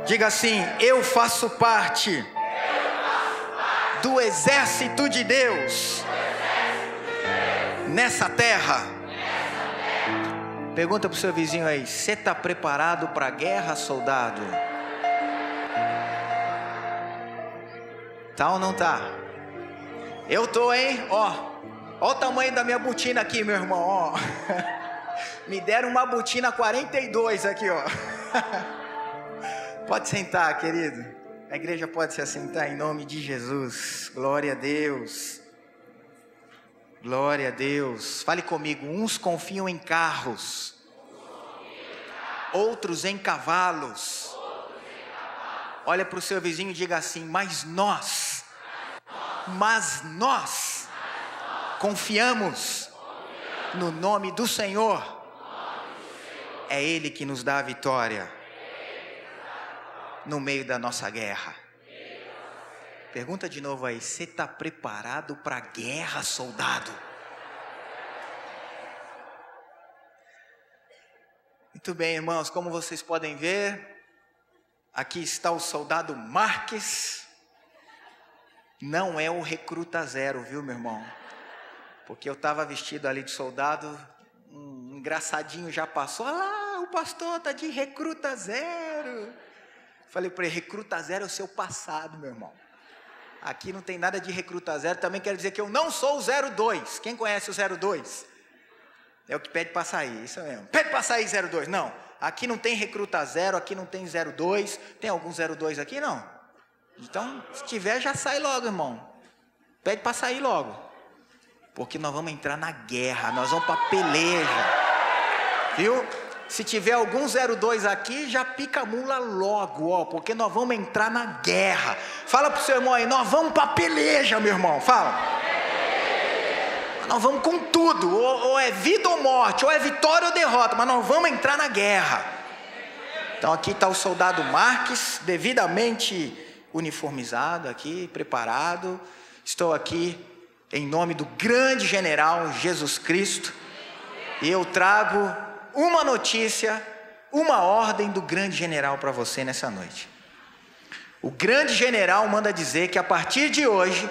Diga assim: eu faço parte do exército de Deus nessa terra. Pergunta para o seu vizinho aí: você está preparado para a guerra, soldado? Tá ou não tá? Eu tô, hein? Ó o tamanho da minha botina aqui, meu irmão, ó. Me deram uma botina 42 aqui, ó. Pode sentar, querido. A igreja pode se assentar em nome de Jesus. Glória a Deus. Glória a Deus. Fale comigo. Uns confiam em carros, outros em cavalos. Olha para o seu vizinho e diga assim: mas nós confiamos no nome do Senhor. É Ele que nos dá a vitória no meio da nossa guerra. Pergunta de novo aí: você está preparado para a guerra, soldado? Muito bem, irmãos, como vocês podem ver, aqui está o soldado Marques. Não é o recruta zero, viu, meu irmão? Porque eu estava vestido ali de soldado, um engraçadinho já passou. Olha lá, o pastor está de recruta zero. Falei para ele: recruta zero é o seu passado, meu irmão. Aqui não tem nada de recruta zero. Também quero dizer que eu não sou o 02. Quem conhece o 02? É o que pede para sair, isso mesmo. Pede para sair 02. Não, aqui não tem recruta zero, aqui não tem 02. Tem algum 02 aqui? Não. Então, se tiver, já sai logo, irmão. Pede para sair logo. Porque nós vamos entrar na guerra, nós vamos para a peleja. Viu? Se tiver algum 02 aqui, já pica a mula logo, ó, porque nós vamos entrar na guerra. Fala pro seu irmão aí: nós vamos para a peleja, meu irmão. Fala. Nós vamos com tudo, ou é vida ou morte, ou é vitória ou derrota, mas nós vamos entrar na guerra. Então aqui está o soldado Marques, devidamente uniformizado aqui, preparado. Estou aqui em nome do grande general Jesus Cristo, e eu trago uma notícia, uma ordem do grande general para você nessa noite. O grande general manda dizer que a partir de hoje,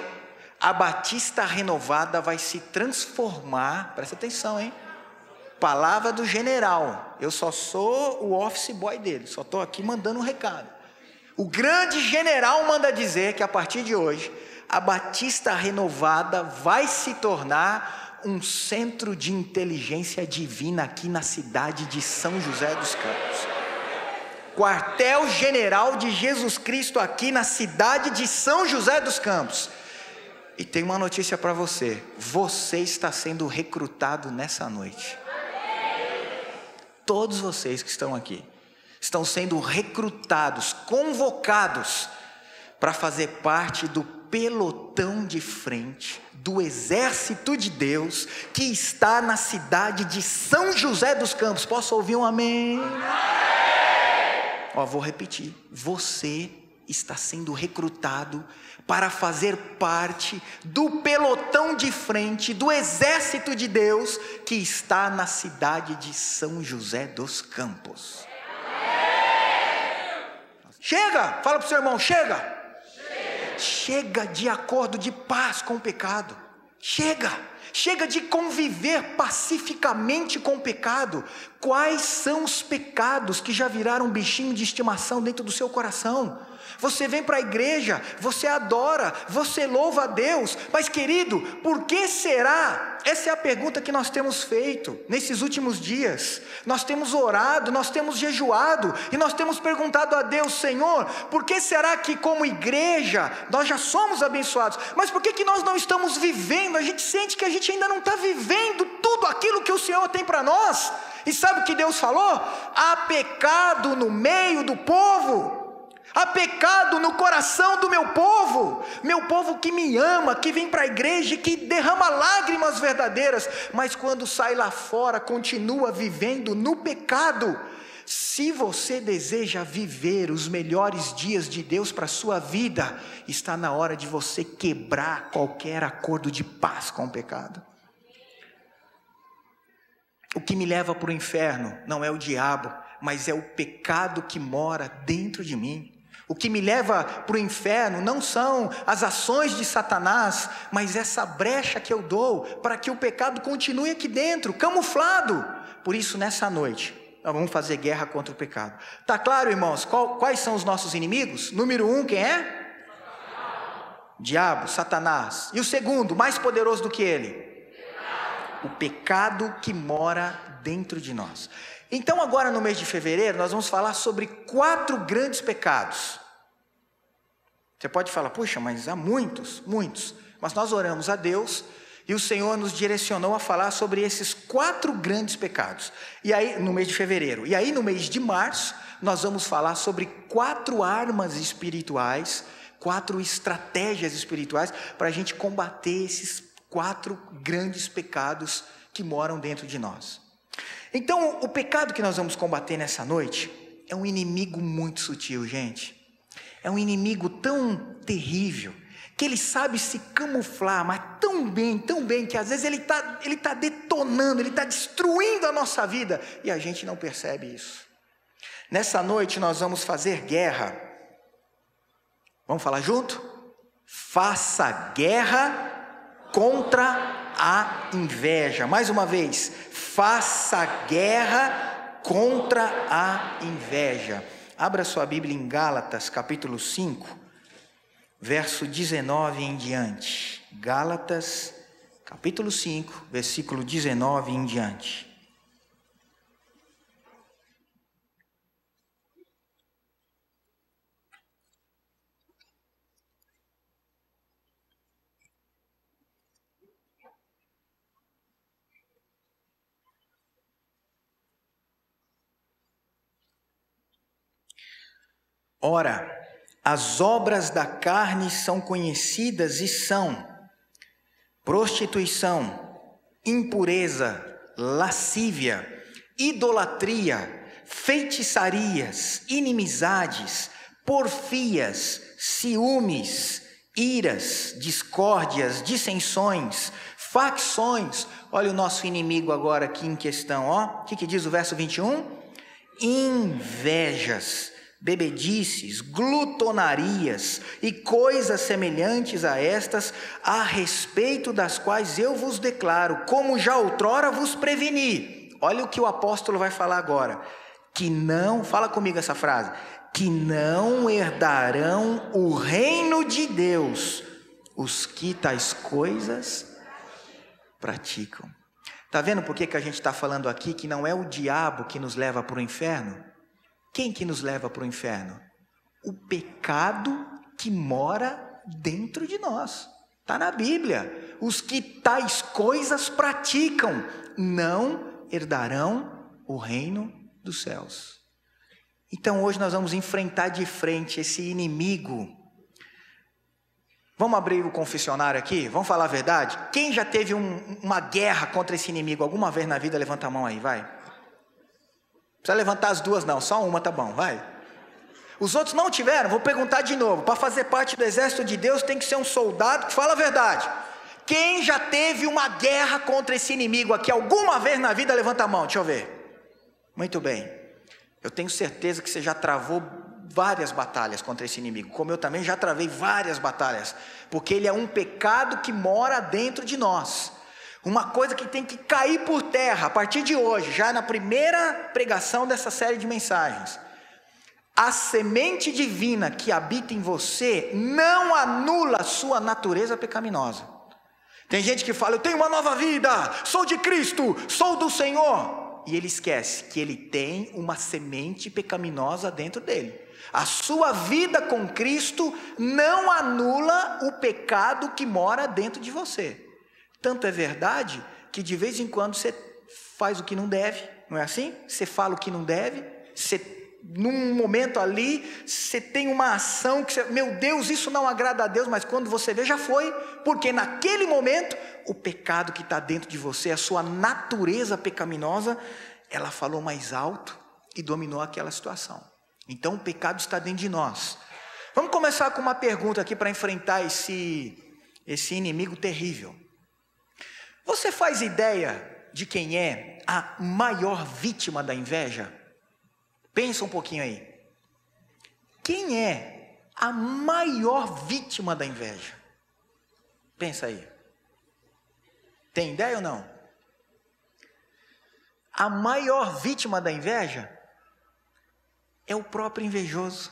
a Batista Renovada vai se transformar, presta atenção, hein? Palavra do general, eu só sou o office boy dele, só estou aqui mandando um recado. O grande general manda dizer que a partir de hoje, a Batista Renovada vai se tornar um centro de inteligência divina aqui na cidade de São José dos Campos. Quartel-General de Jesus Cristo aqui na cidade de São José dos Campos. E tem uma notícia para você: você está sendo recrutado nessa noite. Todos vocês que estão aqui estão sendo recrutados, convocados para fazer parte do pelotão de frente do exército de Deus que está na cidade de São José dos Campos. Posso ouvir um amém? Ó, vou repetir: você está sendo recrutado para fazer parte do pelotão de frente do exército de Deus que está na cidade de São José dos Campos. Chega! Fala para o seu irmão: chega! Chega de acordo de paz com o pecado. Chega de conviver pacificamente com o pecado. Quais são os pecados que já viraram um bichinho de estimação dentro do seu coração? Você vem para a igreja, você adora, você louva a Deus, mas querido, por que será? Essa é a pergunta que nós temos feito nesses últimos dias. Nós temos orado, nós temos jejuado e nós temos perguntado a Deus: Senhor, por que será que como igreja nós já somos abençoados, mas por que nós não estamos vivendo? A gente sente que a gente ainda não está vivendo tudo aquilo que o Senhor tem para nós. E sabe o que Deus falou? Há pecado no meio do povo. Há pecado no coração do meu povo que me ama, que vem para a igreja e que derrama lágrimas verdadeiras, mas quando sai lá fora continua vivendo no pecado. Se você deseja viver os melhores dias de Deus para a sua vida, está na hora de você quebrar qualquer acordo de paz com o pecado. O que me leva para o inferno não é o diabo, mas é o pecado que mora dentro de mim. O que me leva para o inferno não são as ações de Satanás, mas essa brecha que eu dou para que o pecado continue aqui dentro, camuflado. Por isso, nessa noite, nós vamos fazer guerra contra o pecado. Tá claro, irmãos? Quais são os nossos inimigos? Número 1, quem é? Diabo, Satanás. E o segundo, mais poderoso do que ele? O pecado que mora dentro de nós. Então agora no mês de fevereiro nós vamos falar sobre 4 grandes pecados. Você pode falar, puxa, mas há muitos. Mas nós oramos a Deus e o Senhor nos direcionou a falar sobre esses 4 grandes pecados. E aí no mês de fevereiro. E aí no mês de março nós vamos falar sobre 4 armas espirituais, 4 estratégias espirituais para a gente combater esses 4 grandes pecados que moram dentro de nós. Então, o pecado que nós vamos combater nessa noite é um inimigo muito sutil, gente. É um inimigo tão terrível, que ele sabe se camuflar, mas tão bem, que às vezes ele tá detonando, ele está destruindo a nossa vida, e a gente não percebe isso. Nessa noite nós vamos fazer guerra. Vamos falar junto? Faça guerra contra a inveja. Mais uma vez, faça guerra contra a inveja. Abra sua Bíblia em Gálatas, capítulo 5, verso 19 em diante. Gálatas, capítulo 5, versículo 19 em diante. Ora, as obras da carne são conhecidas e são prostituição, impureza, lascívia, idolatria, feitiçarias, inimizades, porfias, ciúmes, iras, discórdias, dissensões, facções. Olha o nosso inimigo agora aqui em questão, ó. O que diz o verso 21? Invejas, bebedices, glutonarias e coisas semelhantes a estas, a respeito das quais eu vos declaro, como já outrora vos preveni. Olha o que o apóstolo vai falar agora. Que não, fala comigo essa frase, que não herdarão o reino de Deus os que tais coisas praticam. Está vendo por que a gente está falando aqui que não é o diabo que nos leva para o inferno? Quem que nos leva para o inferno? O pecado que mora dentro de nós. Está na Bíblia. Os que tais coisas praticam não herdarão o reino dos céus. Então hoje nós vamos enfrentar de frente esse inimigo. Vamos abrir o confessionário aqui? Vamos falar a verdade? Quem já teve uma guerra contra esse inimigo alguma vez na vida? Levanta a mão aí, vai. Não precisa levantar as duas não, só uma tá bom, vai. Os outros não tiveram? Vou perguntar de novo. Para fazer parte do exército de Deus tem que ser um soldado que fala a verdade. Quem já teve uma guerra contra esse inimigo aqui alguma vez na vida? Levanta a mão, deixa eu ver. Muito bem. Eu tenho certeza que você já travou várias batalhas contra esse inimigo, como eu também já travei várias batalhas, porque ele é um pecado que mora dentro de nós. Uma coisa que tem que cair por terra a partir de hoje, já na primeira pregação dessa série de mensagens. A semente divina que habita em você não anula a sua natureza pecaminosa. Tem gente que fala, eu tenho uma nova vida, sou de Cristo, sou do Senhor. E ele esquece que ele tem uma semente pecaminosa dentro dele. A sua vida com Cristo não anula o pecado que mora dentro de você. Tanto é verdade que de vez em quando você faz o que não deve, não é assim? Você fala o que não deve, num momento ali, você tem uma ação que você, meu Deus, isso não agrada a Deus, mas quando você vê já foi, porque naquele momento, o pecado que está dentro de você, a sua natureza pecaminosa, ela falou mais alto e dominou aquela situação. Então o pecado está dentro de nós. Vamos começar com uma pergunta aqui para enfrentar esse inimigo terrível. Você faz ideia de quem é a maior vítima da inveja? Pensa um pouquinho aí. Quem é a maior vítima da inveja? Pensa aí. Tem ideia ou não? A maior vítima da inveja é o próprio invejoso.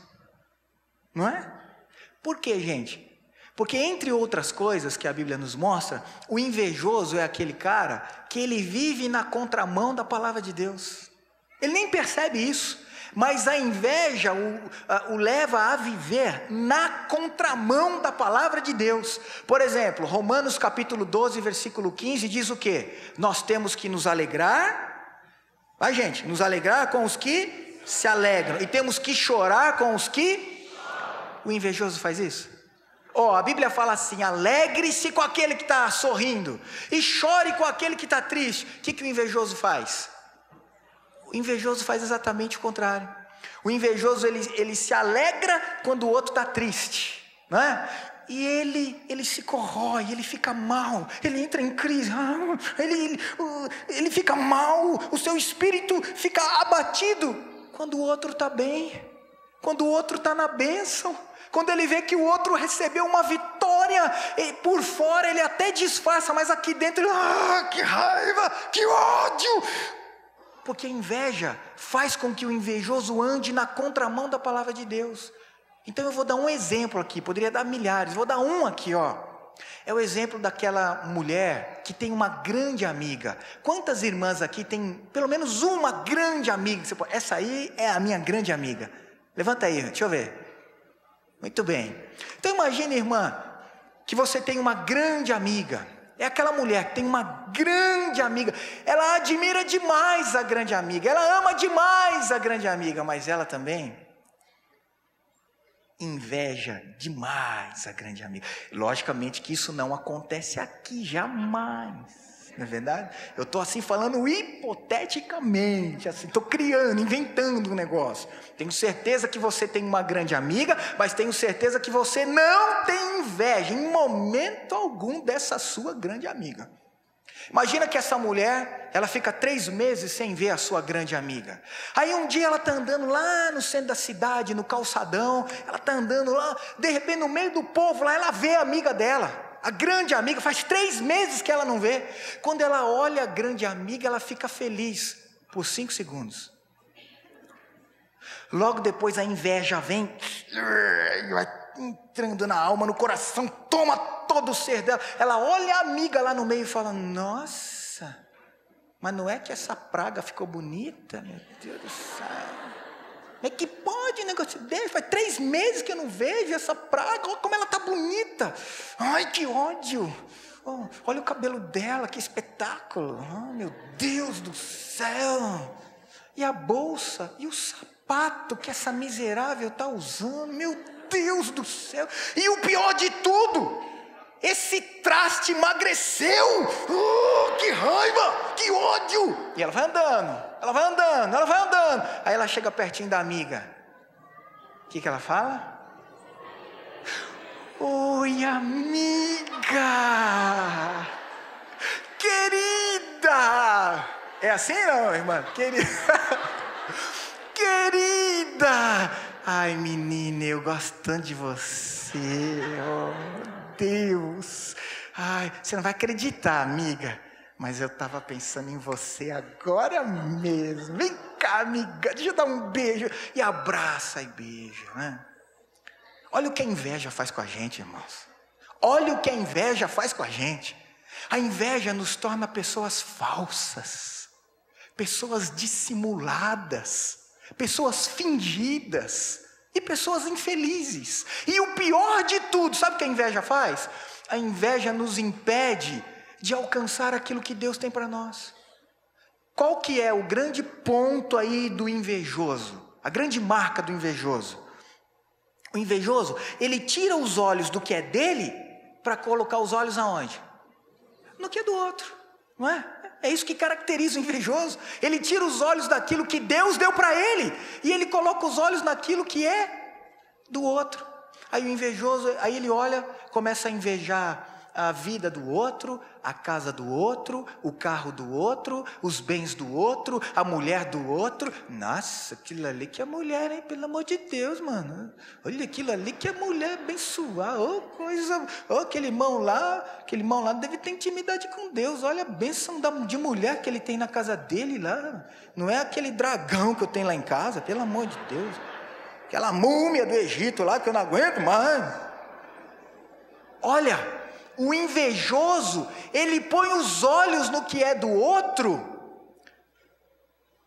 Não é? Por quê, gente? Porque entre outras coisas que a Bíblia nos mostra, o invejoso é aquele cara que ele vive na contramão da palavra de Deus. Ele nem percebe isso, mas a inveja o leva a viver na contramão da palavra de Deus. Por exemplo, Romanos capítulo 12, versículo 15 diz o quê? Nós temos que nos alegrar, vai gente, nos alegrar com os que se alegram, e temos que chorar com os que... O invejoso faz isso? A Bíblia fala assim, alegre-se com aquele que está sorrindo, e chore com aquele que está triste. O que o invejoso faz? O invejoso faz exatamente o contrário. O invejoso, ele se alegra quando o outro está triste, não é? E ele se corrói, ele fica mal, ele entra em crise, ele fica mal, o seu espírito fica abatido, quando o outro está bem, quando o outro está na bênção. Quando ele vê que o outro recebeu uma vitória, e por fora ele até disfarça, mas aqui dentro, que raiva, que ódio. Porque a inveja faz com que o invejoso ande na contramão da palavra de Deus. Então eu vou dar um exemplo aqui, poderia dar milhares, vou dar um aqui, É o exemplo daquela mulher que tem uma grande amiga. Quantas irmãs aqui tem pelo menos uma grande amiga? Essa aí é a minha grande amiga. Levanta aí, deixa eu ver. Muito bem. Então imagine, irmã, que você tem uma grande amiga. É aquela mulher que tem uma grande amiga. Ela admira demais a grande amiga. Ela ama demais a grande amiga. Mas ela também inveja demais a grande amiga. Logicamente que isso não acontece aqui, jamais. Não é verdade? Eu estou assim falando hipoteticamente, assim, estou criando, inventando um negócio. Tenho certeza que você tem uma grande amiga, mas tenho certeza que você não tem inveja em momento algum dessa sua grande amiga. Imagina que essa mulher, ela fica 3 meses sem ver a sua grande amiga. Aí um dia ela está andando lá no centro da cidade, no calçadão, ela está andando lá, de repente no meio do povo lá, ela vê a amiga dela. A grande amiga, faz 3 meses que ela não vê. Quando ela olha a grande amiga, ela fica feliz por 5 segundos. Logo depois a inveja vem, vai entrando na alma, no coração, toma todo o ser dela. Ela olha a amiga lá no meio e fala, nossa, mas não é que essa praga ficou bonita? Meu Deus do céu. É que pode um negócio desse? Faz 3 meses que eu não vejo essa praga. Olha como ela está bonita. Ai, que ódio. Olha o cabelo dela, que espetáculo. Meu Deus do céu. E a bolsa, e o sapato que essa miserável está usando. Meu Deus do céu. E o pior de tudo, esse traste emagreceu. Que raiva, que ódio. E ela vai andando. Aí ela chega pertinho da amiga. O que ela fala? Oi, amiga. Querida. É assim não, irmã? Querida. Querida. Ai, menina, eu gosto tanto de você. Oh, Deus. Ai, você não vai acreditar, amiga. Mas eu estava pensando em você agora mesmo. Vem cá, amiga, deixa eu dar um beijo. E abraça e beija, né? Olha o que a inveja faz com a gente, irmãos. Olha o que a inveja faz com a gente. A inveja nos torna pessoas falsas, pessoas dissimuladas, pessoas fingidas e pessoas infelizes. E o pior de tudo, sabe o que a inveja faz? A inveja nos impede de alcançar aquilo que Deus tem para nós. Qual que é o grande ponto aí do invejoso? A grande marca do invejoso? O invejoso, ele tira os olhos do que é dele para colocar os olhos aonde? No que é do outro, não é? É isso que caracteriza o invejoso. Ele tira os olhos daquilo que Deus deu para ele e ele coloca os olhos naquilo que é do outro. Aí o invejoso, aí ele olha, começa a invejar a vida do outro, a casa do outro, o carro do outro, os bens do outro, a mulher do outro. Nossa, aquilo ali que é mulher, hein? Pelo amor de Deus, mano. Olha aquilo ali que é mulher abençoada. Oh, coisa. Oh, aquele irmão lá deve ter intimidade com Deus. Olha a bênção de mulher que ele tem na casa dele lá. Não é aquele dragão que eu tenho lá em casa, pelo amor de Deus. Aquela múmia do Egito lá que eu não aguento mais. Olha, o invejoso, ele põe os olhos no que é do outro,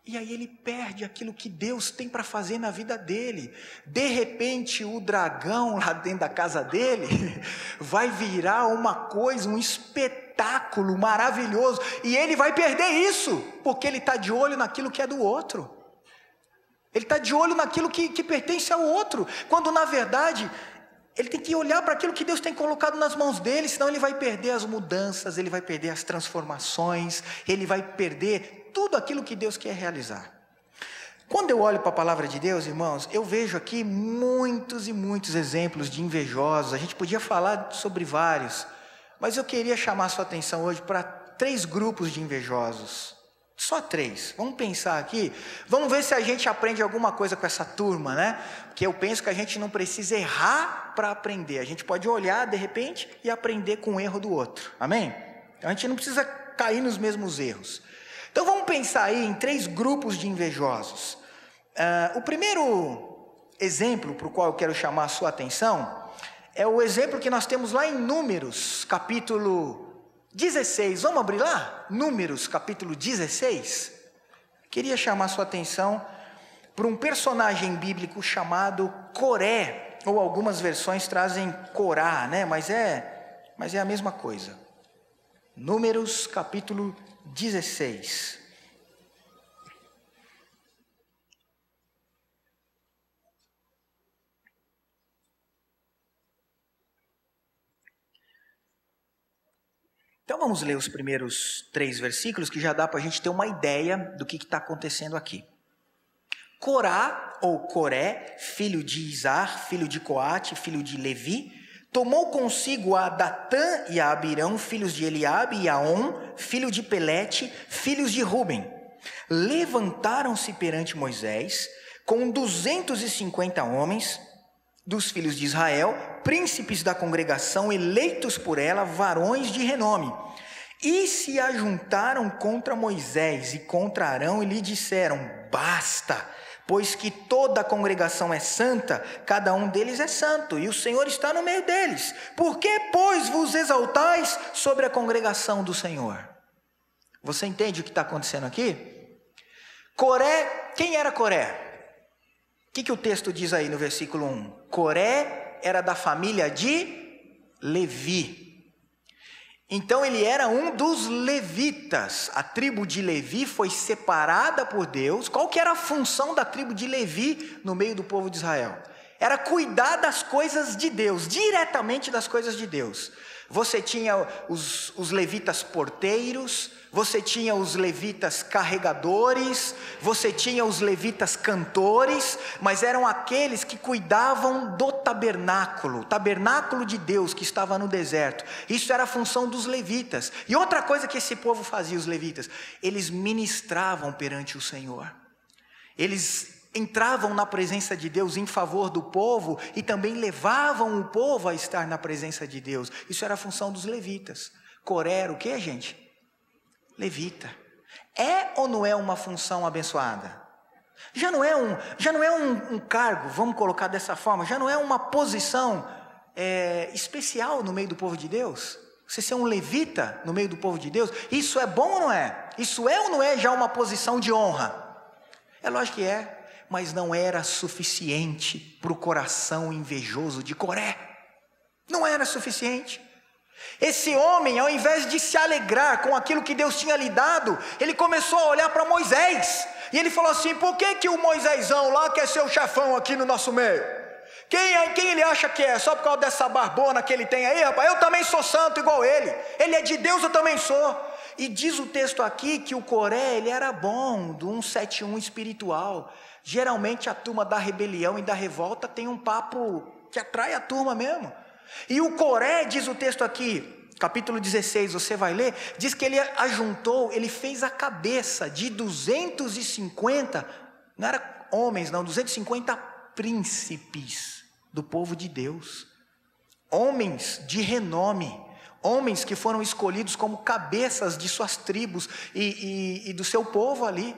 e aí ele perde aquilo que Deus tem para fazer na vida dele. De repente o dragão lá dentro da casa dele vai virar uma coisa, um espetáculo maravilhoso, e ele vai perder isso, porque ele está de olho naquilo que é do outro. Ele está de olho naquilo que pertence ao outro, quando na verdade ele tem que olhar para aquilo que Deus tem colocado nas mãos dele, senão ele vai perder as mudanças, ele vai perder as transformações, ele vai perder tudo aquilo que Deus quer realizar. Quando eu olho para a palavra de Deus, irmãos, eu vejo aqui muitos e muitos exemplos de invejosos. A gente podia falar sobre vários, mas eu queria chamar a sua atenção hoje para 3 grupos de invejosos. Só 3, vamos pensar aqui, vamos ver se a gente aprende alguma coisa com essa turma, né? Porque eu penso que a gente não precisa errar para aprender, a gente pode olhar de repente e aprender com o erro do outro, amém? Então a gente não precisa cair nos mesmos erros. Então vamos pensar aí em 3 grupos de invejosos. O primeiro exemplo para o qual eu quero chamar a sua atenção é o exemplo que nós temos lá em Números, capítulo 16, vamos abrir lá? Números, capítulo 16. Queria chamar sua atenção para um personagem bíblico chamado Coré, ou algumas versões trazem Corá, né? Mas é a mesma coisa. Números, capítulo 16. Então vamos ler os primeiros 3 versículos, que já dá para a gente ter uma ideia do que está acontecendo aqui. Corá, ou Coré, filho de Izar, filho de Coate, filho de Levi, tomou consigo a Datã e a Abirão, filhos de Eliabe, e a On, filho de Pelete, filhos de Ruben. Levantaram-se perante Moisés, com 250 homens, dos filhos de Israel, príncipes da congregação, eleitos por ela, varões de renome. E se ajuntaram contra Moisés e contra Arão e lhe disseram: basta, pois que toda a congregação é santa, cada um deles é santo, e o Senhor está no meio deles. Por que, pois, vos exaltais sobre a congregação do Senhor? Você entende o que está acontecendo aqui? Coré, quem era Coré? O que o texto diz aí no versículo 1? Coré era da família de Levi. Então ele era um dos levitas. A tribo de Levi foi separada por Deus. Qual que era a função da tribo de Levi no meio do povo de Israel? Era cuidar das coisas de Deus, diretamente das coisas de Deus. Você tinha os levitas porteiros, você tinha os levitas carregadores, você tinha os levitas cantores, mas eram aqueles que cuidavam do tabernáculo de Deus que estava no deserto. Isso era a função dos levitas. E outra coisa que esse povo fazia, os levitas, eles ministravam perante o Senhor. Eles entravam na presença de Deus em favor do povo e também levavam o povo a estar na presença de Deus. Isso era a função dos levitas. Coré era o que, gente? Levita. É ou não é uma função abençoada? Já não é um cargo, vamos colocar dessa forma, já não é uma posição especial no meio do povo de Deus? Você ser um levita no meio do povo de Deus, isso é bom ou não é? Isso é ou não é já uma posição de honra? É lógico que é. Mas não era suficiente para o coração invejoso de Coré. Não era suficiente. Esse homem, ao invés de se alegrar com aquilo que Deus tinha lhe dado, ele começou a olhar para Moisés. E ele falou assim: por que o Moisésão lá quer ser o chefão aqui no nosso meio? Quem ele acha que é? Só por causa dessa barbona que ele tem aí, rapaz? Eu também sou santo igual ele. Ele é de Deus, eu também sou. E diz o texto aqui que o Coré, ele era bom, do 171 espiritual. Geralmente a turma da rebelião e da revolta tem um papo que atrai a turma mesmo. E o Coré, diz o texto aqui, capítulo 16, você vai ler, diz que ele ajuntou, ele fez a cabeça de 250, não era homens não, 250 príncipes do povo de Deus, homens de renome, homens que foram escolhidos como cabeças de suas tribos e do seu povo ali.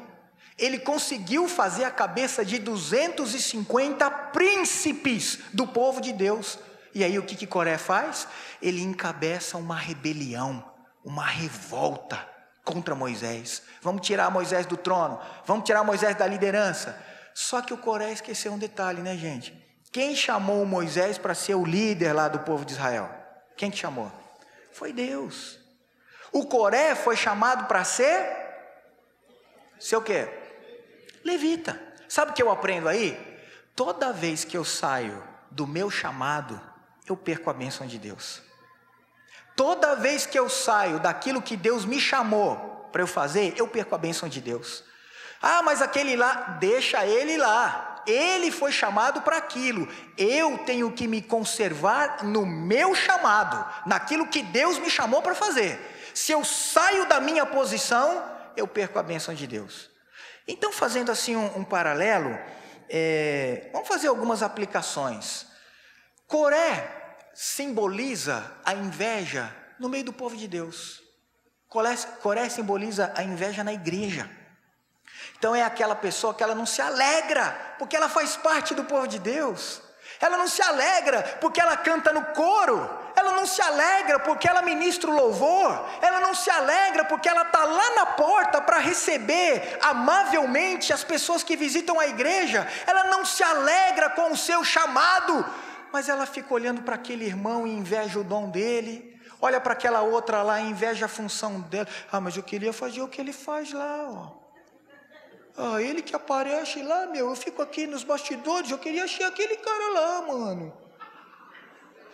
Ele conseguiu fazer a cabeça de 250 príncipes do povo de Deus. E aí o que Coré faz? Ele encabeça uma rebelião, uma revolta contra Moisés. Vamos tirar Moisés do trono, vamos tirar Moisés da liderança. Só que o Coré esqueceu um detalhe, né, gente? Quem chamou Moisés para ser o líder lá do povo de Israel? Quem que chamou? Foi Deus. O Coré foi chamado para ser o quê? Levita. Sabe o que eu aprendo aí? Toda vez que eu saio do meu chamado, eu perco a bênção de Deus. Toda vez que eu saio daquilo que Deus me chamou para eu fazer, eu perco a bênção de Deus. Ah, mas aquele lá, deixa ele lá. Ele foi chamado para aquilo. Eu tenho que me conservar no meu chamado, naquilo que Deus me chamou para fazer. Se eu saio da minha posição, eu perco a bênção de Deus. Então, fazendo assim um paralelo, vamos fazer algumas aplicações. Coré simboliza a inveja no meio do povo de Deus. Coré simboliza a inveja na igreja. Então é aquela pessoa que ela não se alegra porque ela faz parte do povo de Deus. Ela não se alegra porque ela canta no coro. Ela não se alegra porque ela ministra o louvor. Ela não se alegra porque ela está lá na porta para receber amavelmente as pessoas que visitam a igreja. Ela não se alegra com o seu chamado, mas ela fica olhando para aquele irmão e inveja o dom dele. Olha para aquela outra lá e inveja a função dela. Ah, mas eu queria fazer o que ele faz lá, ó. Ah, ele que aparece lá, eu fico aqui nos bastidores, eu queria achar aquele cara lá, mano.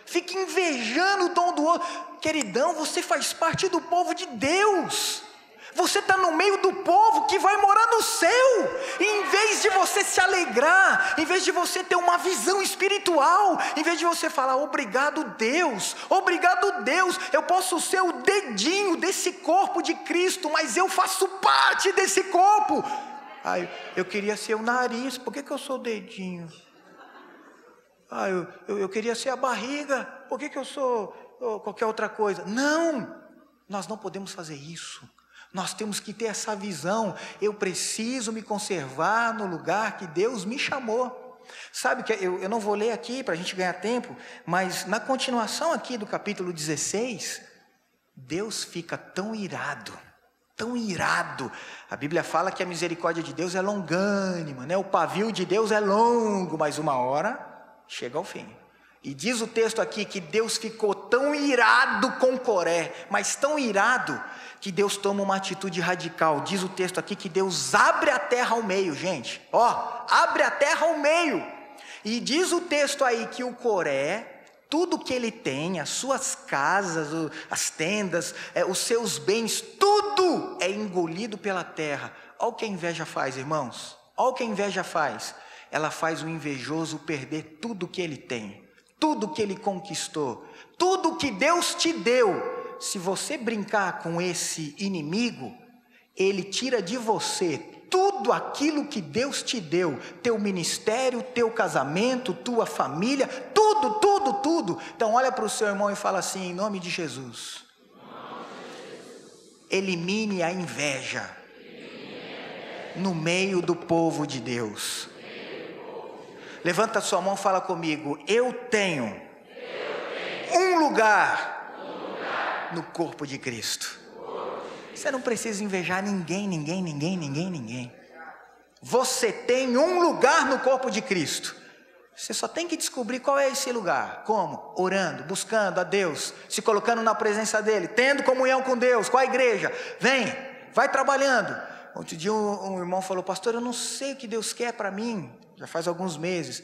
Fica invejando o dom do outro. Queridão, você faz parte do povo de Deus. Você está no meio do povo que vai morar no céu. E em vez de você se alegrar, em vez de você ter uma visão espiritual, em vez de você falar, obrigado Deus, eu posso ser o dedinho desse corpo de Cristo, mas eu faço parte desse corpo. Ah, eu queria ser o nariz, por que eu sou o dedinho? Ah, eu queria ser a barriga, por que eu sou qualquer outra coisa? Não, nós não podemos fazer isso. Nós temos que ter essa visão. Eu preciso me conservar no lugar que Deus me chamou. Sabe que eu não vou ler aqui para a gente ganhar tempo, mas na continuação aqui do capítulo 16, Deus fica tão irado. A Bíblia fala que a misericórdia de Deus é longânima, né? O pavio de Deus é longo, mas uma hora chega ao fim. E diz o texto aqui que Deus ficou tão irado com Coré, mas tão irado, que Deus toma uma atitude radical. Diz o texto aqui que Deus abre a terra ao meio, gente. Abre a terra ao meio. E diz o texto aí que o Coré, tudo que ele tem, as suas casas, as tendas, os seus bens, tudo é engolido pela terra. Olha o que a inveja faz, irmãos. Olha o que a inveja faz. Ela faz o invejoso perder tudo que ele tem, tudo que ele conquistou, tudo que Deus te deu. Se você brincar com esse inimigo, ele tira de você tudo aquilo que Deus te deu, teu ministério, teu casamento, tua família, tudo. Então olha para o seu irmão e fala assim, em nome de Jesus, elimine a inveja no meio do povo de Deus. Levanta a sua mão e fala comigo, eu tenho um lugar no corpo de Cristo. Você não precisa invejar ninguém. Você tem um lugar no corpo de Cristo. Você só tem que descobrir qual é esse lugar. Como? Orando, buscando a Deus, se colocando na presença dEle, tendo comunhão com Deus, com a igreja. Vai trabalhando. Outro dia um irmão falou, pastor, eu não sei o que Deus quer para mim. Já faz alguns meses.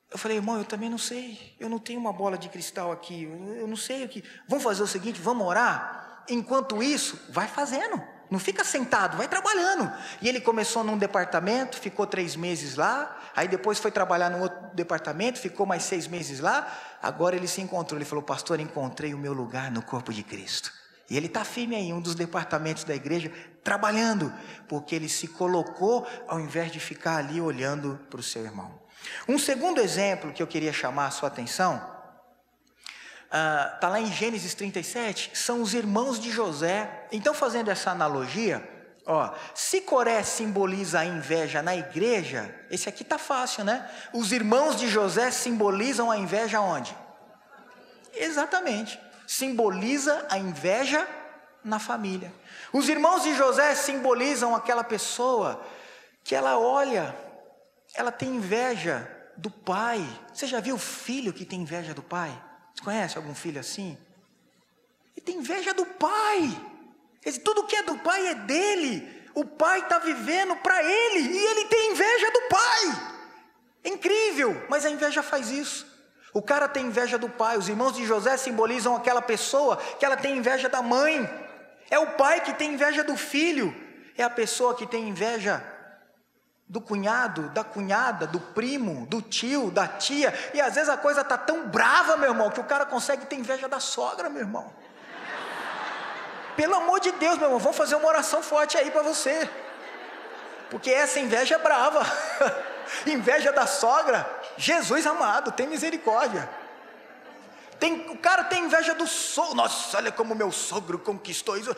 Eu falei, irmão, eu também não sei. Eu não tenho uma bola de cristal aqui. Eu não sei o que. Vamos fazer o seguinte, vamos orar? Enquanto isso, vai fazendo. Não fica sentado, vai trabalhando. E ele começou num departamento, ficou 3 meses lá, aí depois foi trabalhar num outro departamento, ficou mais 6 meses lá. Agora ele se encontrou, ele falou: pastor, encontrei o meu lugar no corpo de Cristo. E ele está firme aí, em um dos departamentos da igreja, trabalhando, porque ele se colocou ao invés de ficar ali olhando para o seu irmão. Um segundo exemplo que eu queria chamar a sua atenção, está lá em Gênesis 37, são os irmãos de José. Então, fazendo essa analogia, se Coré simboliza a inveja na igreja, esse aqui está fácil, né? Os irmãos de José simbolizam a inveja onde? Exatamente, simboliza a inveja na família. Os irmãos de José simbolizam aquela pessoa que ela olha, ela tem inveja do pai. Você já viu o filho que tem inveja do pai? Você conhece algum filho assim? Ele tem inveja do pai. Tudo que é do pai é dele. O pai está vivendo para ele e ele tem inveja do pai. É incrível, mas a inveja faz isso. O cara tem inveja do pai. Os irmãos de José simbolizam aquela pessoa que ela tem inveja da mãe. É o pai que tem inveja do filho. É a pessoa que tem inveja do cunhado, da cunhada, do primo, do tio, da tia. E às vezes a coisa está tão brava, meu irmão, que o cara consegue ter inveja da sogra, meu irmão. Pelo amor de Deus, meu irmão, vamos fazer uma oração forte aí para você, porque essa inveja é brava. Inveja da sogra, Jesus amado, tem misericórdia. O cara tem inveja do sogro. Nossa, olha como meu sogro conquistou isso.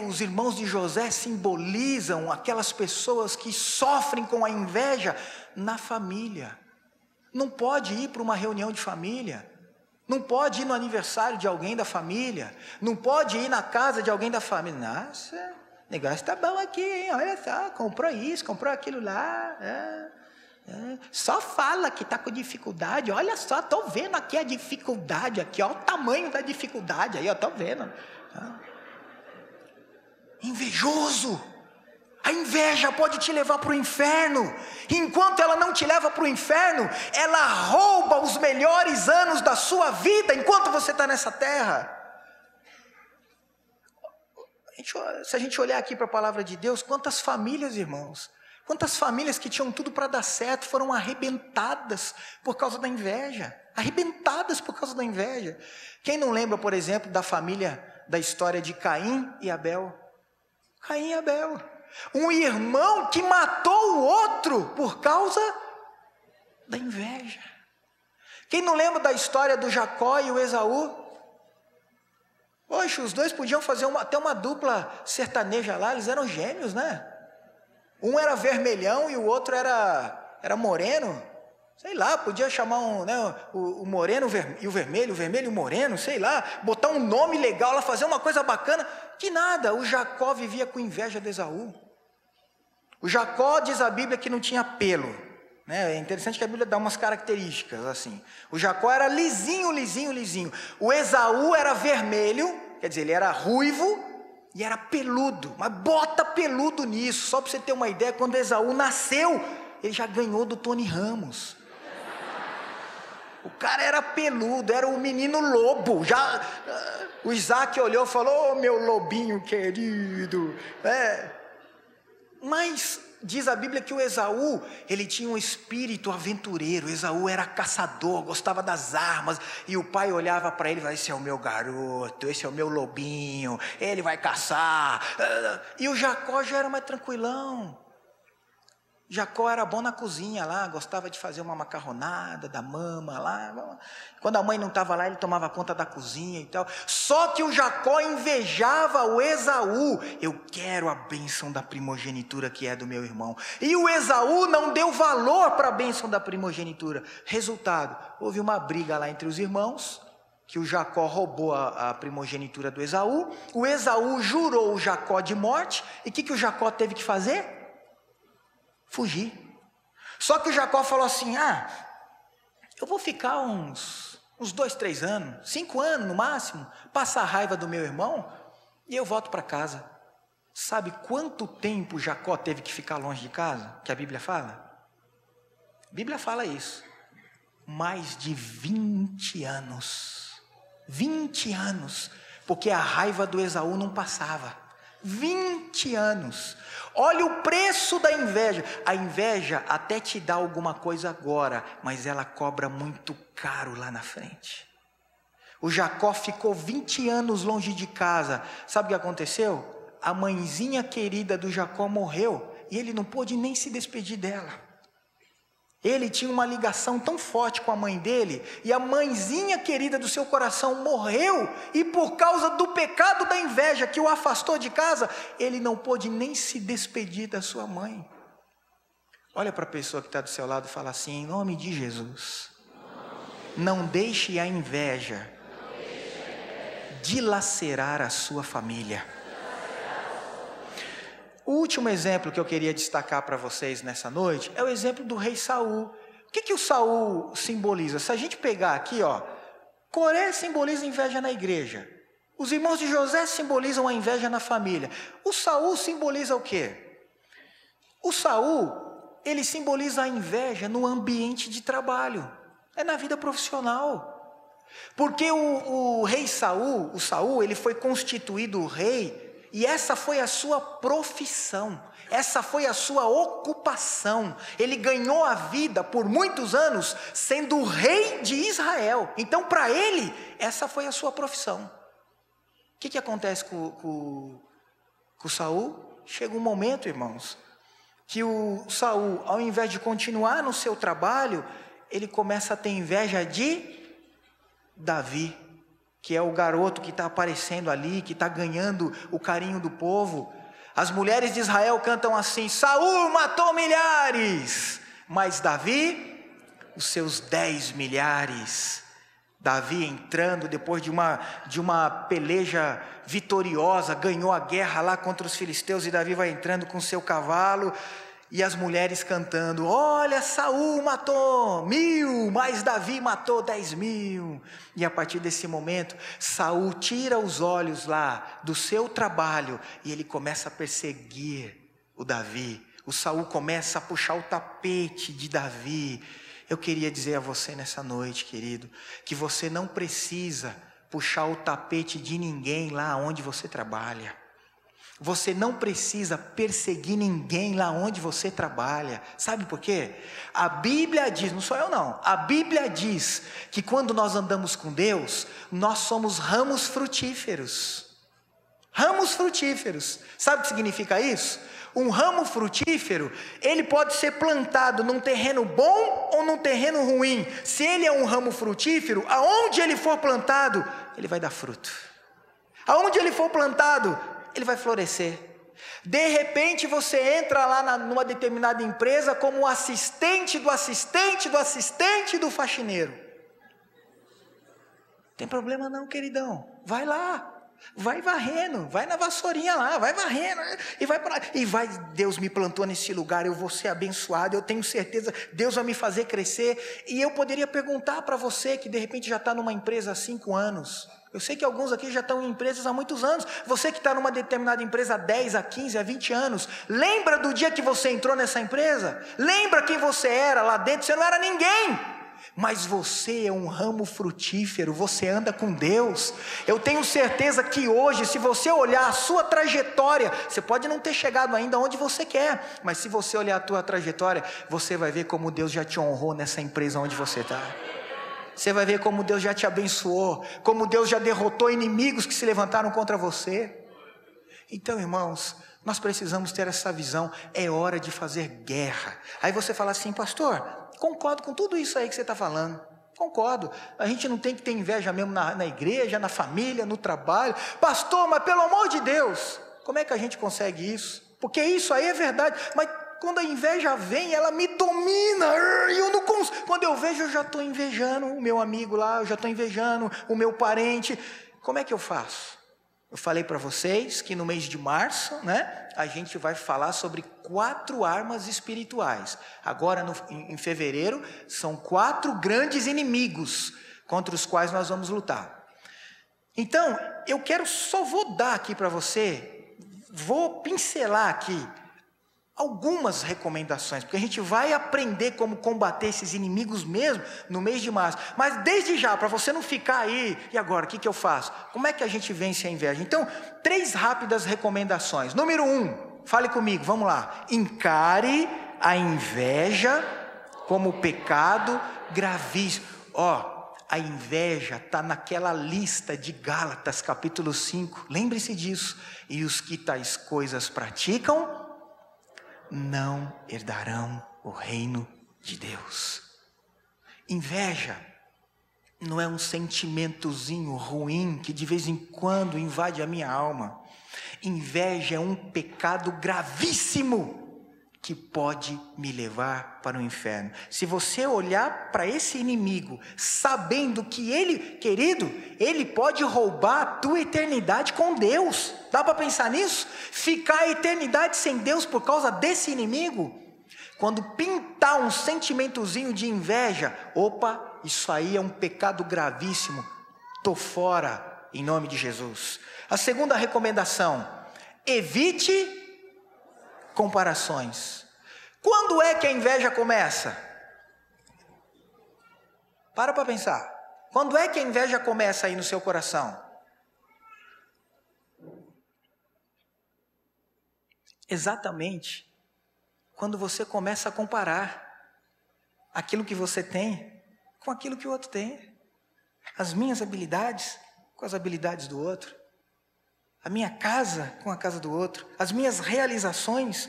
Os irmãos de José simbolizam aquelas pessoas que sofrem com a inveja na família. Não pode ir para uma reunião de família, não pode ir no aniversário de alguém da família, não pode ir na casa de alguém da família. Nossa, o negócio está bom aqui, hein? Olha só, comprou isso, comprou aquilo lá. Só fala que está com dificuldade. Olha só, estou vendo aqui a dificuldade aqui, olha o tamanho da dificuldade aí, estou vendo. Invejoso. A inveja pode te levar para o inferno. Enquanto ela não te leva para o inferno, ela rouba os melhores anos da sua vida enquanto você está nessa terra. Se a gente olhar aqui para a palavra de Deus, quantas famílias, irmãos, quantas famílias que tinham tudo para dar certo foram arrebentadas por causa da inveja. Arrebentadas por causa da inveja. Quem não lembra, por exemplo, da família, da história de Caim e Abel? Caim e Abel, um irmão que matou o outro por causa da inveja. Quem não lembra da história do Jacó e o Esaú? Poxa, os dois podiam fazer até uma dupla sertaneja lá, eles eram gêmeos, né? Um era vermelhão e o outro era moreno. Sei lá, podia chamar o moreno e o vermelho e o moreno, sei lá, botar um nome legal lá, fazer uma coisa bacana. Que nada, o Jacó vivia com inveja de Esaú. O Jacó, diz a Bíblia, que não tinha pelo, né? É interessante que a Bíblia dá umas características assim. O Jacó era lisinho. O Esaú era vermelho, quer dizer, ele era ruivo e era peludo. Mas bota peludo nisso, só para você ter uma ideia, quando Esaú nasceu, ele já ganhou do Tony Ramos. O cara era peludo, era o menino lobo. O Isaac olhou e falou: "Oh, meu lobinho querido." Mas diz a Bíblia que o Esaú, ele tinha um espírito aventureiro. Esaú era caçador, gostava das armas. E o pai olhava para ele e falava: "Esse é o meu garoto, esse é o meu lobinho, ele vai caçar." E o Jacó já era mais tranquilão. Jacó era bom na cozinha lá, gostava de fazer uma macarronada, da mama lá. Quando a mãe não estava lá, ele tomava conta da cozinha e tal. Só que o Jacó invejava o Esaú. Eu quero a bênção da primogenitura que é do meu irmão. E o Esaú não deu valor para a bênção da primogenitura. Resultado, houve uma briga lá entre os irmãos, que o Jacó roubou a primogenitura do Esaú. O Esaú jurou o Jacó de morte. E o que o Jacó teve que fazer? Fugir. Só que o Jacó falou assim: eu vou ficar uns 2, 3 anos, 5 anos no máximo, passar a raiva do meu irmão, e eu volto para casa. Sabe quanto tempo Jacó teve que ficar longe de casa? Que a Bíblia fala? A Bíblia fala isso. Mais de 20 anos. 20 anos. Porque a raiva do Esaú não passava. 20 anos. Olha o preço da inveja. A inveja até te dá alguma coisa agora, mas ela cobra muito caro lá na frente. O Jacó ficou 20 anos longe de casa. Sabe o que aconteceu? A mãezinha querida do Jacó morreu e ele não pôde nem se despedir dela. Ele tinha uma ligação tão forte com a mãe dele, e a mãezinha querida do seu coração morreu, e por causa do pecado da inveja que o afastou de casa, ele não pôde nem se despedir da sua mãe. Olha para a pessoa que está do seu lado e fala assim: em nome de Jesus, não deixe a inveja dilacerar a sua família. O último exemplo que eu queria destacar para vocês nessa noite é o exemplo do rei Saul. O que o Saul simboliza? Se a gente pegar aqui, ó, Coré simboliza inveja na igreja. Os irmãos de José simbolizam a inveja na família. O Saul simboliza o quê? O Saul, ele simboliza a inveja no ambiente de trabalho. É na vida profissional. Porque o rei Saul, ele foi constituído rei. E essa foi a sua profissão, essa foi a sua ocupação. Ele ganhou a vida por muitos anos sendo o rei de Israel. Então, para ele, essa foi a sua profissão. O que acontece com Saul? Chega um momento, irmãos, que o Saul, ao invés de continuar no seu trabalho, ele começa a ter inveja de Davi, que é o garoto que está aparecendo ali, que está ganhando o carinho do povo. As mulheres de Israel cantam assim: Saul matou milhares, mas Davi, os seus 10 milhares. Davi entrando depois de uma peleja vitoriosa, ganhou a guerra lá contra os filisteus, e Davi vai entrando com seu cavalo, e as mulheres cantando: olha, Saul matou 1000, mas Davi matou 10.000. E a partir desse momento, Saul tira os olhos lá do seu trabalho e ele começa a perseguir o Davi. O Saul começa a puxar o tapete de Davi. Eu queria dizer a você nessa noite, querido, que você não precisa puxar o tapete de ninguém lá onde você trabalha. Você não precisa perseguir ninguém lá onde você trabalha. Sabe por quê? A Bíblia diz, não sou eu não, a Bíblia diz que quando nós andamos com Deus, nós somos ramos frutíferos. Ramos frutíferos. Sabe o que significa isso? Um ramo frutífero, ele pode ser plantado num terreno bom ou num terreno ruim. Se ele é um ramo frutífero, aonde ele for plantado, ele vai dar fruto. Aonde ele for plantado, ele vai florescer. De repente você entra lá numa determinada empresa como assistente do assistente do assistente do faxineiro. Tem problema não, queridão. Vai lá. Vai varrendo, vai na vassourinha lá, vai varrendo, e vai para lá, e vai, Deus me plantou nesse lugar, eu vou ser abençoado, eu tenho certeza, Deus vai me fazer crescer. E eu poderia perguntar para você que de repente já está numa empresa há 5 anos, eu sei que alguns aqui já estão em empresas há muitos anos, você que está numa determinada empresa há 10, há 15, há 20 anos, lembra do dia que você entrou nessa empresa? Lembra quem você era lá dentro? Você não era ninguém. Mas você é um ramo frutífero, você anda com Deus. Eu tenho certeza que hoje, se você olhar a sua trajetória, você pode não ter chegado ainda onde você quer, mas se você olhar a tua trajetória, você vai ver como Deus já te honrou nessa empresa onde você está. Você vai ver como Deus já te abençoou, como Deus já derrotou inimigos que se levantaram contra você. Então, irmãos, nós precisamos ter essa visão. É hora de fazer guerra. Aí você fala assim: pastor, concordo com tudo isso aí que você está falando. Concordo. A gente não tem que ter inveja mesmo na igreja, na família, no trabalho. Pastor, mas pelo amor de Deus, como é que a gente consegue isso? Porque isso aí é verdade. Mas quando a inveja vem, ela me domina. E eu não consigo. Quando eu vejo, eu já estou invejando o meu amigo lá, eu já estou invejando o meu parente. Como é que eu faço? Eu falei para vocês que no mês de março, né, a gente vai falar sobre 4 armas espirituais. Agora, em fevereiro, são 4 grandes inimigos contra os quais nós vamos lutar. Então, eu vou dar aqui para você, vou pincelar aqui algumas recomendações, porque a gente vai aprender como combater esses inimigos mesmo no mês de março. Mas desde já, para você não ficar aí, e agora, o que eu faço? Como é que a gente vence a inveja? Então, 3 rápidas recomendações. Número 1, fale comigo, vamos lá. Encare a inveja como pecado gravíssimo. A inveja está naquela lista de Gálatas capítulo 5, lembre-se disso. E os que tais coisas praticam, não herdarão o reino de Deus. Inveja não é um sentimentozinho ruim que de vez em quando invade a minha alma. Inveja é um pecado gravíssimo que pode me levar para o inferno. Se você olhar para esse inimigo, sabendo que ele, querido, ele pode roubar a tua eternidade com Deus. Dá para pensar nisso? Ficar a eternidade sem Deus por causa desse inimigo? Quando pintar um sentimentozinho de inveja, opa, isso aí é um pecado gravíssimo. Tô fora, em nome de Jesus. A segunda recomendação: evite comparações. Quando é que a inveja começa? Para pensar. Quando é que a inveja começa aí no seu coração? Exatamente quando você começa a comparar aquilo que você tem com aquilo que o outro tem. As minhas habilidades com as habilidades do outro. A minha casa com a casa do outro, as minhas realizações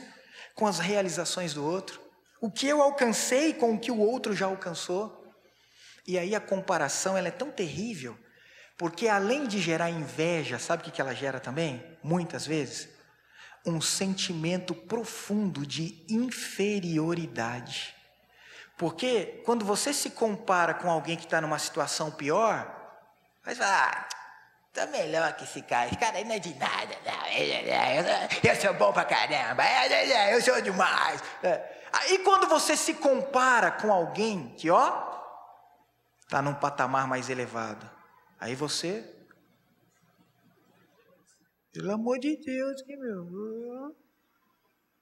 com as realizações do outro, o que eu alcancei com o que o outro já alcançou. E aí a comparação ela é tão terrível, porque além de gerar inveja, sabe o que ela gera também? Muitas vezes, um sentimento profundo de inferioridade. Porque quando você se compara com alguém que está numa situação pior, vai falar, tá melhor que esse cara aí não é de nada, não. Eu sou bom pra caramba, eu sou demais. Aí quando você se compara com alguém que, tá num patamar mais elevado, aí você, pelo amor de Deus, que meu.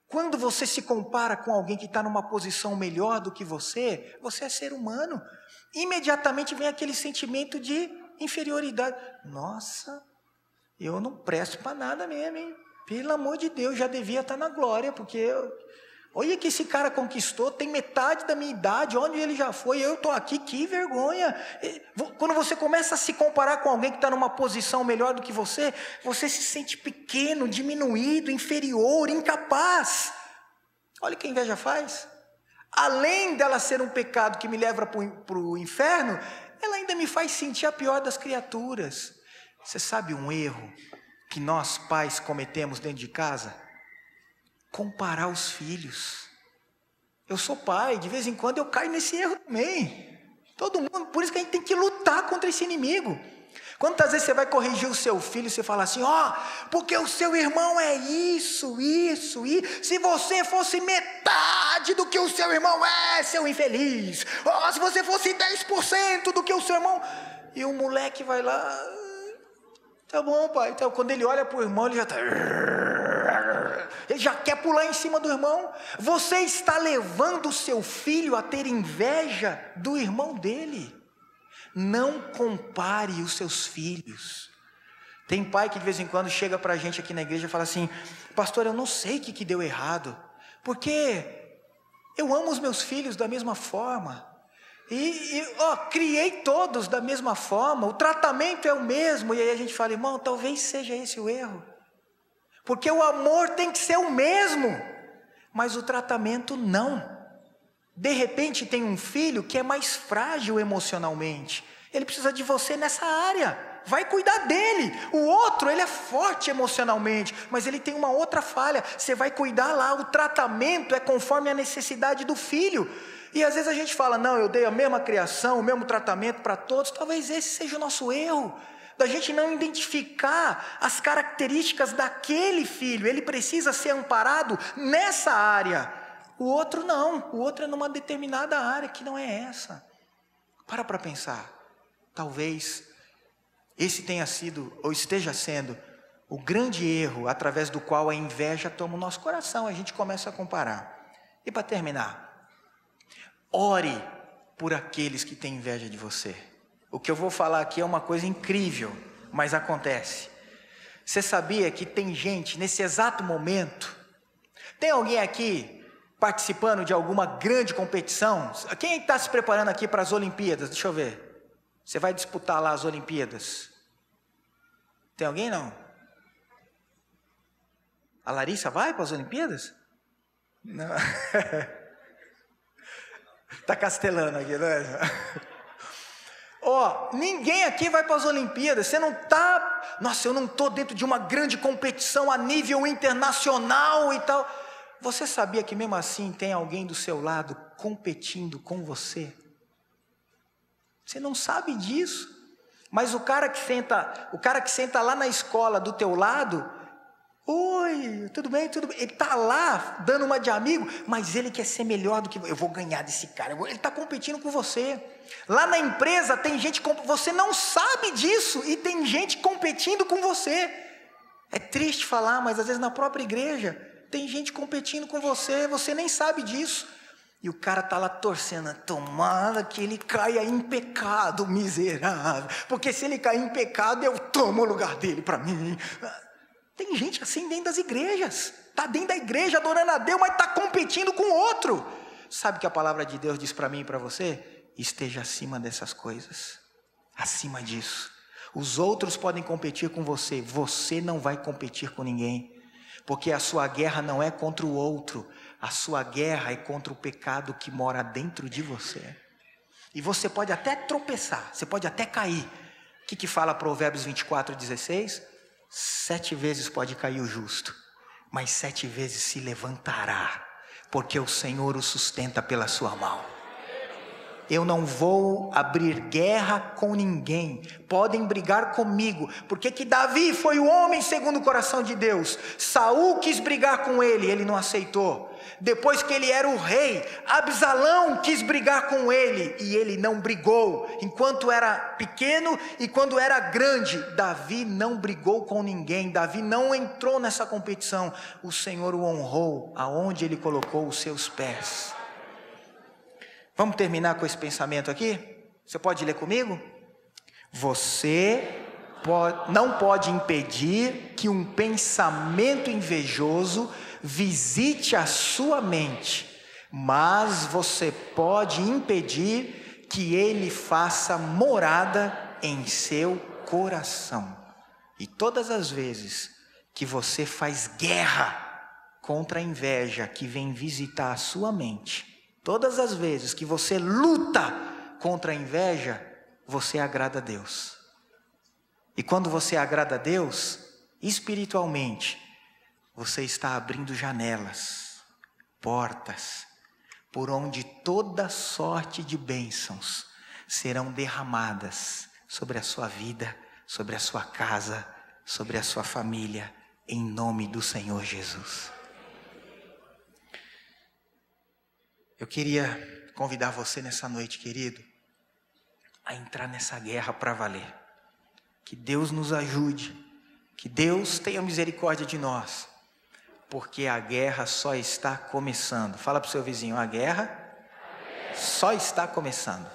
Quando você se compara com alguém que está numa posição melhor do que você é ser humano. Imediatamente vem aquele sentimento de inferioridade. Nossa, eu não presto para nada mesmo, hein? Pelo amor de Deus, já devia estar na glória, porque olha que esse cara conquistou, tem metade da minha idade, onde ele já foi, eu estou aqui, que vergonha. Quando você começa a se comparar com alguém que está numa posição melhor do que você se sente pequeno, diminuído, inferior, incapaz. Olha o que a inveja faz. Além dela ser um pecado que me leva para o inferno, ela ainda me faz sentir a pior das criaturas. Você sabe um erro que nós pais cometemos dentro de casa? Comparar os filhos. Eu sou pai, de vez em quando eu caio nesse erro também. Todo mundo, por isso que a gente tem que lutar contra esse inimigo. Quantas vezes você vai corrigir o seu filho e você fala assim, porque o seu irmão é isso, e se você fosse metade do que o seu irmão é, seu infeliz. Se você fosse 10% do que o seu irmão... E o moleque vai lá, tá bom pai, então, quando ele olha para o irmão, ele já está... Ele já quer pular em cima do irmão. Você está levando o seu filho a ter inveja do irmão dele. Não compare os seus filhos. Tem pai que de vez em quando chega para a gente aqui na igreja e fala assim, pastor, eu não sei o que deu errado, porque eu amo os meus filhos da mesma forma, criei todos da mesma forma, o tratamento é o mesmo. E aí a gente fala, irmão, talvez seja esse o erro, porque o amor tem que ser o mesmo, mas o tratamento não. De repente tem um filho que é mais frágil emocionalmente, ele precisa de você nessa área, vai cuidar dele. O outro, ele é forte emocionalmente, mas ele tem uma outra falha, você vai cuidar lá. O tratamento é conforme a necessidade do filho. E às vezes a gente fala, não, eu dei a mesma criação, o mesmo tratamento para todos. Talvez esse seja o nosso erro, da gente não identificar as características daquele filho. Ele precisa ser amparado nessa área. O outro não, o outro é numa determinada área que não é essa. Para pensar, talvez esse tenha sido, ou esteja sendo, o grande erro através do qual a inveja toma o nosso coração. A gente começa a comparar. E para terminar, ore por aqueles que têm inveja de você. O que eu vou falar aqui é uma coisa incrível, mas acontece. Você sabia que tem gente nesse exato momento? Tem alguém aqui participando de alguma grande competição? Quem está se preparando aqui para as Olimpíadas? Deixa eu ver. Você vai disputar lá as Olimpíadas? Tem alguém não? A Larissa vai para as Olimpíadas? Não. Está castelando aqui, não é? Ninguém aqui vai para as Olimpíadas. Você não está... Nossa, eu não estou dentro de uma grande competição a nível internacional e tal. Você sabia que mesmo assim tem alguém do seu lado competindo com você? Você não sabe disso. Mas o cara que senta lá na escola do teu lado, oi, tudo bem, tudo bem. Ele está lá dando uma de amigo, mas ele quer ser melhor do que eu vou ganhar desse cara. Ele está competindo com você. Lá na empresa tem gente, você não sabe disso e tem gente competindo com você. É triste falar, mas às vezes na própria igreja tem gente competindo com você, você nem sabe disso. E o cara está lá torcendo, tomara que ele caia em pecado, miserável. Porque se ele cair em pecado, eu tomo o lugar dele para mim. Tem gente assim dentro das igrejas. Está dentro da igreja adorando a Deus, mas está competindo com outro. Sabe o que a palavra de Deus diz para mim e para você? Esteja acima dessas coisas. Acima disso. Os outros podem competir com você. Você não vai competir com ninguém. Porque a sua guerra não é contra o outro. A sua guerra é contra o pecado que mora dentro de você. E você pode até tropeçar, você pode até cair. O que fala Provérbios 24:16? 7 vezes pode cair o justo, mas 7 vezes se levantará, porque o Senhor o sustenta pela sua mão. Eu não vou abrir guerra com ninguém. Podem brigar comigo. Porque que Davi foi o homem segundo o coração de Deus. Saul quis brigar com ele não aceitou. Depois que ele era o rei, Absalão quis brigar com ele e ele não brigou. Enquanto era pequeno e quando era grande, Davi não brigou com ninguém. Davi não entrou nessa competição. O Senhor o honrou aonde ele colocou os seus pés. Vamos terminar com esse pensamento aqui? Você pode ler comigo? Você não pode impedir que um pensamento invejoso visite a sua mente, mas você pode impedir que ele faça morada em seu coração. E todas as vezes que você faz guerra contra a inveja que vem visitar a sua mente, todas as vezes que você luta contra a inveja, você agrada a Deus. E quando você agrada a Deus, espiritualmente, você está abrindo janelas, portas, por onde toda sorte de bênçãos serão derramadas sobre a sua vida, sobre a sua casa, sobre a sua família, em nome do Senhor Jesus. Eu queria convidar você nessa noite, querido, a entrar nessa guerra para valer. Que Deus nos ajude, que Deus tenha misericórdia de nós, porque a guerra só está começando. Fala para o seu vizinho, a guerra só está começando.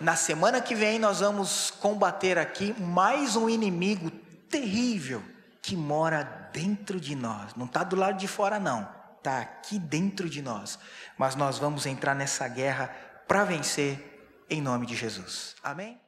Na semana que vem nós vamos combater aqui mais um inimigo terrível que mora dentro de nós. Não está do lado de fora não. Está aqui dentro de nós, mas nós vamos entrar nessa guerra para vencer em nome de Jesus. Amém?